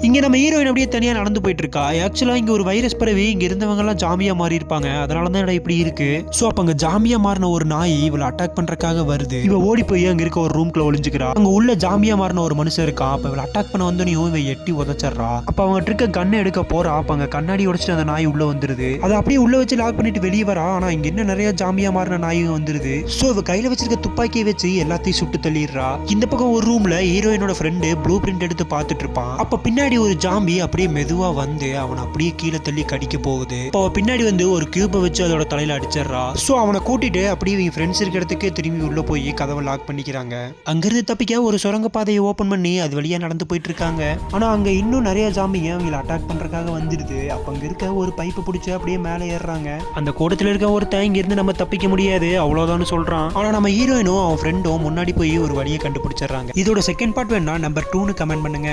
இங்க நம்ம ஹீரோயின் அப்படியே தனியா நடந்து போயிட்டு இருக்கா. ஆக்சுவலா இங்க ஒரு வைரஸ் பரவி இங்க இருந்தவங்க எல்லாம் ஜாம்பியா மாறி இருப்பாங்க. அதனாலதான் இடம் இப்படி இருக்கு. சோ அப்ப அங்க ஜாம்பியா மாறின ஒரு நாய் இவளை அட்டாக் பண்றதுக்காக வருது. இவ ஓடி போய் அங்க இருக்க ஒரு ரூம்குள்ள ஒளிஞ்சுக்கிறா. அங்க உள்ள ஜாம்பியா மாறின ஒரு மனுஷன் இருக்கான். அப்ப இவளை அட்டாக் பண்ண வந்தோனையும் இவ எட்டி உதச்சிடுறா. அப்ப அவங்க இருக்க கண்ணை எடுக்க போறா. அப்ப அங்க கண்ணாடி உடைச்சிட்டு அந்த நாய் உள்ள வந்துருது. அதை அப்படியே உள்ள வச்சு லாக் பண்ணிட்டு வெளியே வரா. ஆனா இங்க என்ன நிறைய ஜாம்பியா மாறின நாயும் வந்துருது. சோ இவ கையில வச்சிருக்க துப்பாக்கியை வச்சு எல்லாத்தையும் சுட்டு தள்ளிடுறா. இந்த பக்கம் ஒரு ரூம்ல ஹீரோயினோட ஃப்ரெண்டு ப்ளூ பிரிண்ட் எடுத்து பார்த்துட்டு இருப்பான். அப்ப பின்னாடி ஒரு ஜாம்பி அப்படியே மெதுவா வந்து அவனை அப்படியே கீழே தள்ளி கடிக்க போகுது. அப்போ பின்னாடி வந்து ஒரு கியூபை வச்சு அதோட தலையில அடிச்சிடறா. சோ அவனை கூட்டிட்டு அப்படியே இவங்க ஃப்ரெண்ட்ஸ் இருக்க இடத்துக்கு திரும்பி உள்ள போய் கதவை லாக் பண்ணிக்கிறாங்க. அங்கிருந்து தப்பிக்க ஒரு சுரங்க பாதையை ஓபன் பண்ணி அது வழியா நடந்து போயிட்டு இருக்காங்க. ஆனா அங்க இன்னும் நிறைய ஜாம்பிங்க அவங்களை அட்டாக் பண்றதுக்காக வந்துருது. அப்ப அங்க இருக்க ஒரு பைப்பை பிடிச்சி அப்படியே மேலே ஏறுறாங்க. அந்த கூடத்துல இருக்க ஒருத்தன் இங்க இருந்து நம்ம தப்பிக்க முடியாது அவ்வளவுதான் சொல்றான். ஆனா நம்ம ஹீரோயினும் அவன் ஃப்ரெண்டும் முன்னாடி போய் ஒரு வழியை கண்டுபிடிச்சிடறாங்க. இதோட செகண்ட் பார்ட் வேணா நம்பர் 2 கமெண்ட் பண்ணுங்க.